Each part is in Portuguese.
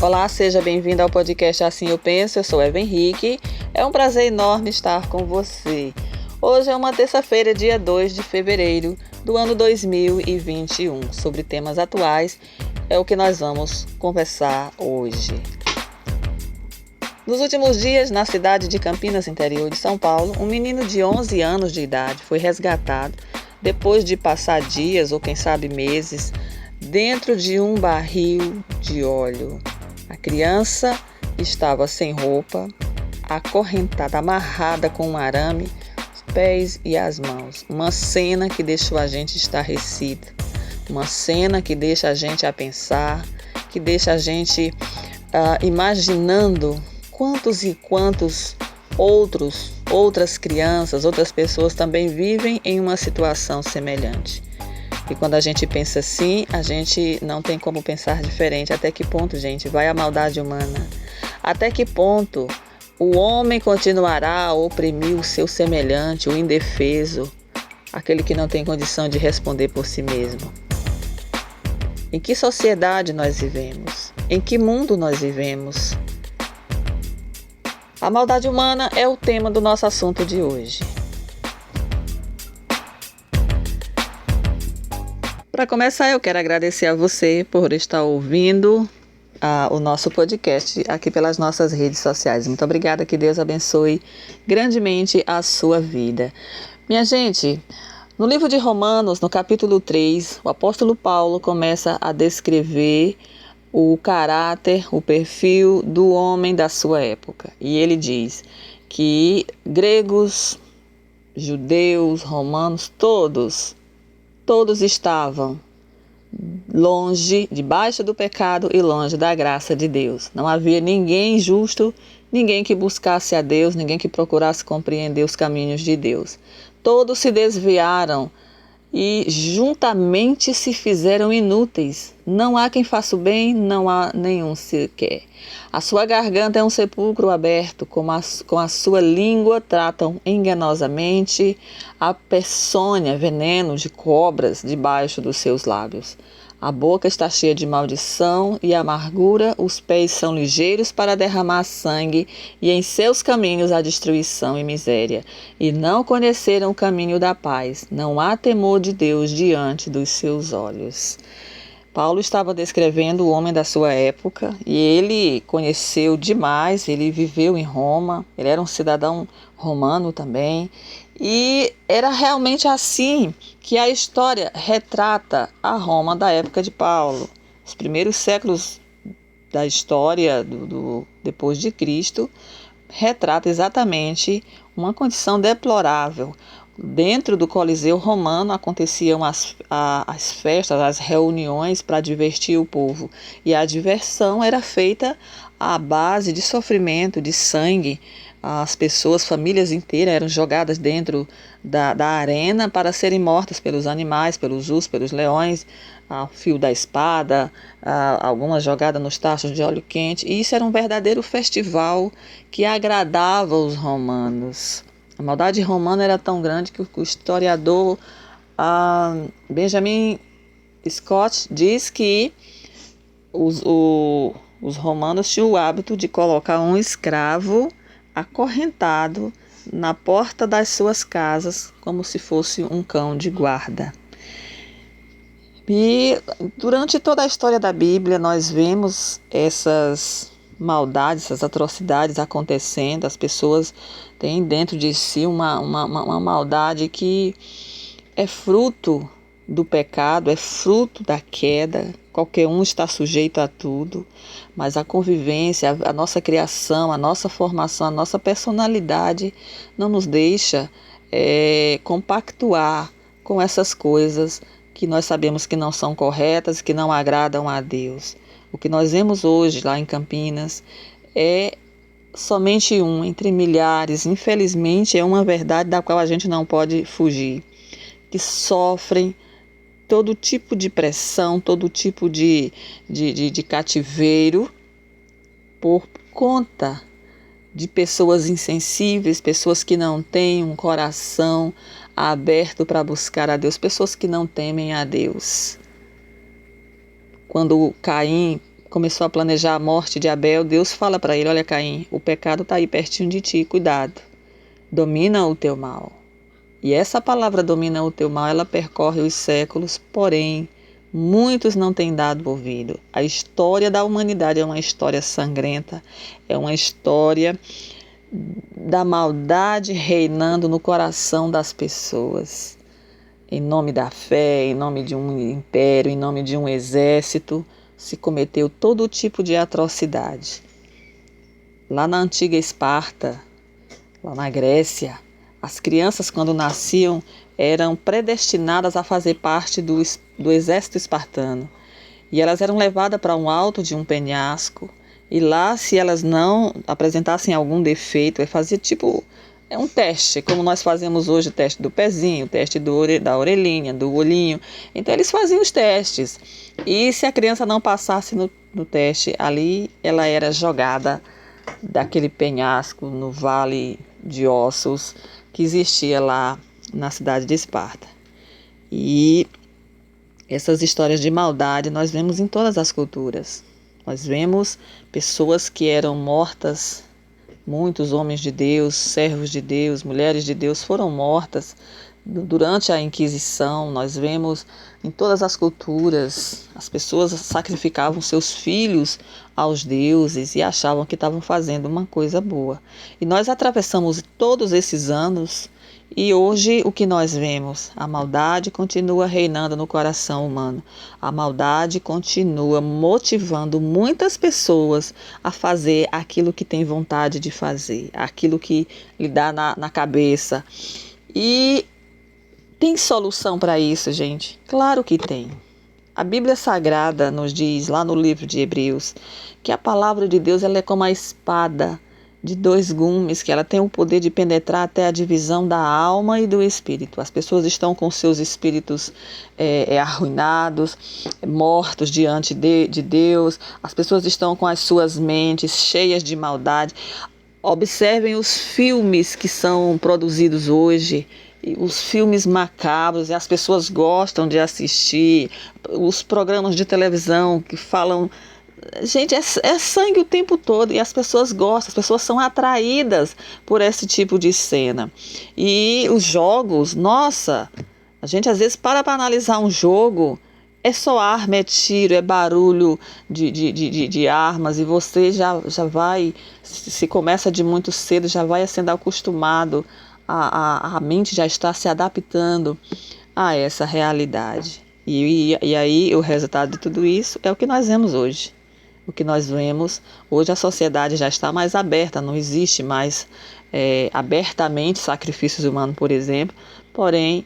Olá, seja bem-vindo ao podcast Assim Eu Penso, eu sou Eva Henrique. É um prazer enorme estar com você. Hoje é uma terça-feira, dia 2 de fevereiro do ano 2021. Sobre temas atuais é o que nós vamos conversar hoje. Nos últimos dias, na cidade de Campinas, interior de São Paulo, um menino de 11 anos de idade foi resgatado depois de passar dias ou quem sabe meses dentro de um barril de óleo. A criança estava sem roupa, acorrentada, amarrada com um arame, os pés e as mãos. Uma cena que deixou a gente estarrecido, uma cena que deixa a gente a pensar, que deixa a gente imaginando quantos e quantos outras crianças, outras pessoas também vivem em uma situação semelhante. E quando a gente pensa assim, a gente não tem como pensar diferente. Até que ponto, gente, vai a maldade humana? Até que ponto o homem continuará a oprimir o seu semelhante, o indefeso, aquele que não tem condição de responder por si mesmo? Em que sociedade nós vivemos? Em que mundo nós vivemos? A maldade humana é o tema do nosso assunto de hoje. Para começar, eu quero agradecer a você por estar ouvindo o nosso podcast aqui pelas nossas redes sociais. Muito obrigada, que Deus abençoe grandemente a sua vida. Minha gente, no livro de Romanos, no capítulo 3, o apóstolo Paulo começa a descrever o caráter, o perfil do homem da sua época. E ele diz que gregos, judeus, romanos, todos estavam longe, debaixo do pecado e longe da graça de Deus. Não havia ninguém justo, ninguém que buscasse a Deus, ninguém que procurasse compreender os caminhos de Deus. Todos se desviaram e juntamente se fizeram inúteis. Não há quem faça o bem, não há nenhum sequer. A sua garganta é um sepulcro aberto, com a sua língua tratam enganosamente a peçonha, veneno de cobras debaixo dos seus lábios. A boca está cheia de maldição e amargura, os pés são ligeiros para derramar sangue, e em seus caminhos há destruição e miséria. E não conheceram o caminho da paz, não há temor de Deus diante dos seus olhos. Paulo estava descrevendo o homem da sua época e ele conheceu demais, ele viveu em Roma, ele era um cidadão romano também. E era realmente assim que a história retrata a Roma da época de Paulo. Os primeiros séculos da história depois de Cristo retrata exatamente uma condição deplorável. Dentro do Coliseu Romano aconteciam as festas, as reuniões para divertir o povo. E a diversão era feita à base de sofrimento, de sangue. As pessoas, famílias inteiras, eram jogadas dentro da arena para serem mortas pelos animais, pelos ursos, pelos leões, ao fio da espada, algumas jogadas nos tachos de óleo quente. E isso era um verdadeiro festival que agradava os romanos. A maldade romana era tão grande que o historiador Benjamin Scott diz que os romanos tinham o hábito de colocar um escravo acorrentado na porta das suas casas, como se fosse um cão de guarda. E durante toda a história da Bíblia nós vemos essas maldades, essas atrocidades acontecendo. As pessoas têm dentro de si uma maldade que é fruto do pecado, é fruto da queda. Qualquer um está sujeito a tudo, mas a convivência, a nossa criação, a nossa formação, a nossa personalidade não nos deixa compactuar com essas coisas que nós sabemos que não são corretas, que não agradam a Deus. O que nós vemos hoje lá em Campinas é somente um entre milhares. Infelizmente, é uma verdade da qual a gente não pode fugir, que sofrem todo tipo de pressão, todo tipo de cativeiro por conta de pessoas insensíveis, pessoas que não têm um coração aberto para buscar a Deus, pessoas que não temem a Deus. Quando Caim começou a planejar a morte de Abel, Deus fala para ele: olha, Caim, o pecado está aí pertinho de ti, cuidado, domina o teu mal. E essa palavra domina o teu mal, ela percorre os séculos, porém, muitos não têm dado ouvido. A história da humanidade é uma história sangrenta, é uma história da maldade reinando no coração das pessoas. Em nome da fé, em nome de um império, em nome de um exército, se cometeu todo tipo de atrocidade. Lá na antiga Esparta, lá na Grécia, as crianças, quando nasciam, eram predestinadas a fazer parte do exército espartano. E elas eram levadas para um alto de um penhasco. E lá, se elas não apresentassem algum defeito, fazia tipo um teste, como nós fazemos hoje, o teste do pezinho, o teste da orelhinha, do olhinho. Então, eles faziam os testes. E se a criança não passasse no teste, ali ela era jogada daquele penhasco no vale de ossos que existia lá na cidade de Esparta. E essas histórias de maldade nós vemos em todas as culturas. Nós vemos pessoas que eram mortas, muitos homens de Deus, servos de Deus, mulheres de Deus foram mortas durante a Inquisição. Nós vemos em todas as culturas, as pessoas sacrificavam seus filhos aos deuses e achavam que estavam fazendo uma coisa boa. E nós atravessamos todos esses anos e hoje o que nós vemos? A maldade continua reinando no coração humano. A maldade continua motivando muitas pessoas a fazer aquilo que tem vontade de fazer, aquilo que lhe dá na cabeça. E tem solução para isso, gente? Claro que tem. A Bíblia Sagrada nos diz, lá no livro de Hebreus, que a palavra de Deus ela é como a espada de dois gumes, que ela tem o poder de penetrar até a divisão da alma e do espírito. As pessoas estão com seus espíritos arruinados, mortos diante de Deus. As pessoas estão com as suas mentes cheias de maldade. Observem os filmes que são produzidos hoje, os filmes macabros, e as pessoas gostam de assistir, os programas de televisão que falam. Gente, é sangue o tempo todo e as pessoas gostam, as pessoas são atraídas por esse tipo de cena. E os jogos, nossa, a gente às vezes para analisar um jogo, é só arma, é tiro, é barulho de armas e você já vai, se começa de muito cedo, já vai sendo acostumado, a mente já está se adaptando a essa realidade. E aí o resultado de tudo isso é o que nós vemos hoje. O que nós vemos, hoje a sociedade já está mais aberta, não existe mais abertamente sacrifícios humanos, por exemplo, porém,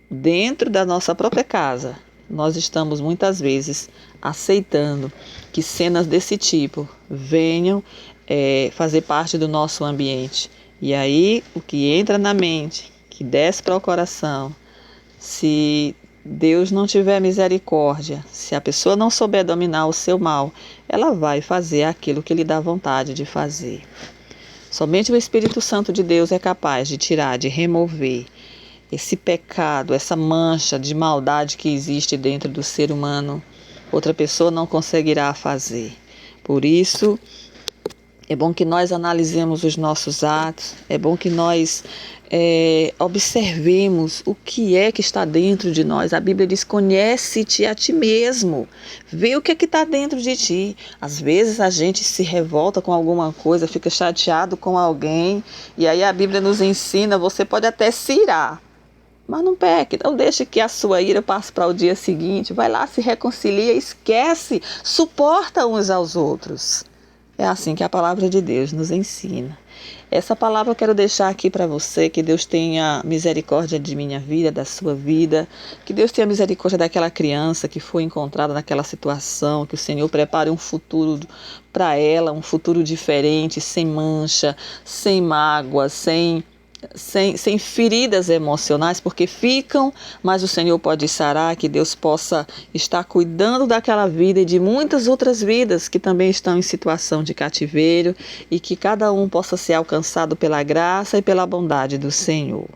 dentro da nossa própria casa, nós estamos muitas vezes aceitando que cenas desse tipo venham fazer parte do nosso ambiente. E aí, o que entra na mente, que desce para o coração, se Deus não tiver misericórdia, se a pessoa não souber dominar o seu mal, ela vai fazer aquilo que lhe dá vontade de fazer. Somente o Espírito Santo de Deus é capaz de tirar, de remover esse pecado, essa mancha de maldade que existe dentro do ser humano. Outra pessoa não conseguirá fazer. Por isso, é bom que nós analisemos os nossos atos, é bom que nós observemos o que é que está dentro de nós. A Bíblia diz: conhece-te a ti mesmo, vê o que é que está dentro de ti. Às vezes a gente se revolta com alguma coisa, fica chateado com alguém, e aí a Bíblia nos ensina, você pode até se irar, mas não peque, não deixe que a sua ira passe para o dia seguinte, vai lá, se reconcilia, esquece, suporta uns aos outros. É assim que a palavra de Deus nos ensina. Essa palavra eu quero deixar aqui para você, que Deus tenha misericórdia de minha vida, da sua vida, que Deus tenha misericórdia daquela criança que foi encontrada naquela situação, que o Senhor prepare um futuro para ela, um futuro diferente, sem mancha, sem mágoa, sem feridas emocionais, porque ficam, mas o Senhor pode sarar, que Deus possa estar cuidando daquela vida e de muitas outras vidas que também estão em situação de cativeiro e que cada um possa ser alcançado pela graça e pela bondade do Senhor.